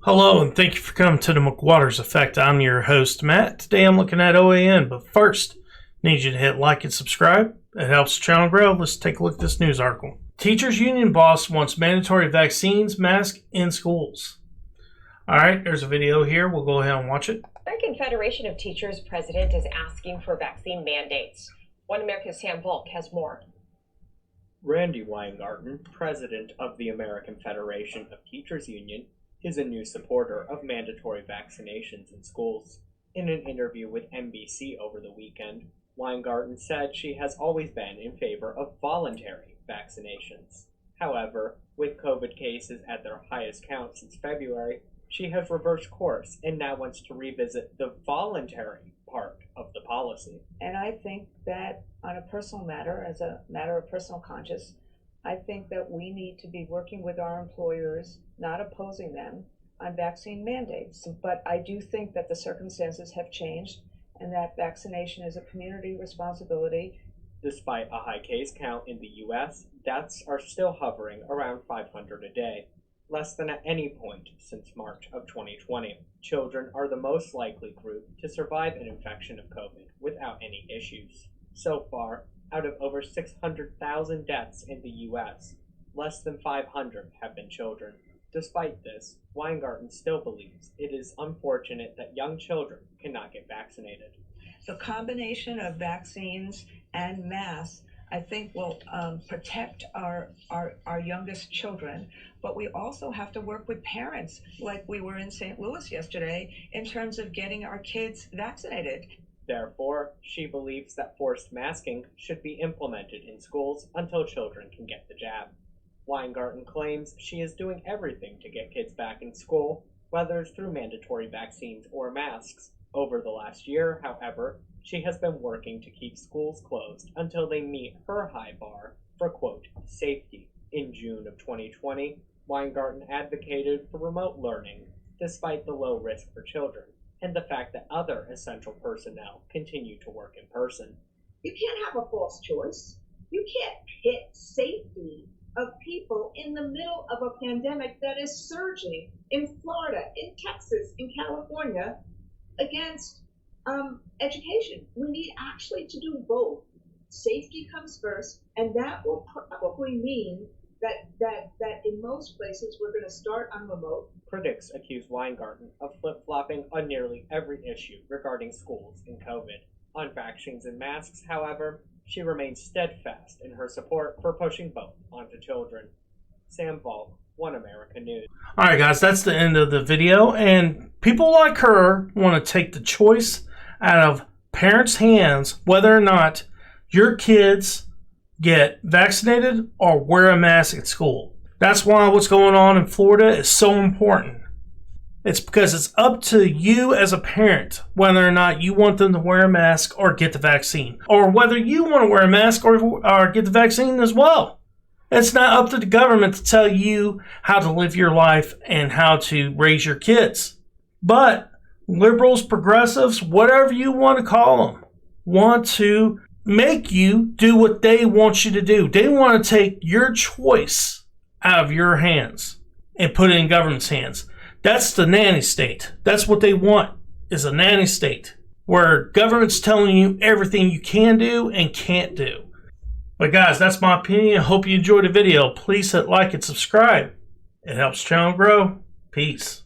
Hello, and thank you for coming to the McWaters Effect. I'm your host, Matt. Today I'm looking at OAN, but first, I need you to hit like and subscribe. It helps the channel grow. Let's take a look at this news article. Teachers Union boss wants mandatory vaccines, masks in schools. All right, there's a video here. We'll go ahead and watch it. American Federation of Teachers president is asking for vaccine mandates. One America's Sam Volk has more. Randi Weingarten, president of the American Federation of Teachers Union, is a new supporter of mandatory vaccinations in schools. In an interview with NBC over the weekend, Weingarten said she has always been in favor of voluntary vaccinations. However, with COVID cases at their highest count since February, she has reversed course and now wants to revisit the voluntary part of the policy. And I think that on a personal matter, as a matter of personal conscience, I think that we need to be working with our employers, not opposing them, on vaccine mandates. But I do think that the circumstances have changed and that vaccination is a community responsibility. Despite a high case count in the U.S., deaths are still hovering around 500 a day, less than at any point since March of 2020. Children are the most likely group to survive an infection of COVID without any issues. So far, out of over 600,000 deaths in the U.S., less than 500 have been children. Despite this, Weingarten still believes it is unfortunate that young children cannot get vaccinated. The combination of vaccines and masks, I think, will protect our youngest children, but we also have to work with parents, like we were in St. Louis yesterday, in terms of getting our kids vaccinated. Therefore, she believes that forced masking should be implemented in schools until children can get the jab. Weingarten claims she is doing everything to get kids back in school, whether it's through mandatory vaccines or masks. Over the last year, however, she has been working to keep schools closed until they meet her high bar for, quote, safety. In June of 2020, Weingarten advocated for remote learning, despite the low risk for children, and the fact that other essential personnel continue to work in person. You can't have a false choice. You can't pit safety of people in the middle of a pandemic that is surging in Florida, in Texas, in California against education. We need actually to do both. Safety comes first, and that will probably mean that in most places we're going to start on remote. Critics accuse Weingarten of flip-flopping on nearly every issue regarding schools and COVID. On vaccines and masks, however, she remains steadfast in her support for pushing both onto children. Sam Volk, One America News. All right, guys, that's the end of the video. And people like her want to take the choice out of parents' hands whether or not your kids get vaccinated or wear a mask at school. That's why what's going on in Florida is so important. It's because it's up to you as a parent whether or not you want them to wear a mask or get the vaccine, or whether you want to wear a mask or get the vaccine as well. It's not up to the government to tell you how to live your life and how to raise your kids. But liberals, progressives, whatever you want to call them, want to make you do what they want you to do. They want to take your choice out of your hands and put it in government's hands. That's the nanny state. That's what they want, is a nanny state where government's telling you everything you can do and can't do. But guys, that's my opinion. I hope you enjoyed the video. Please hit like and subscribe. It helps the channel grow. Peace.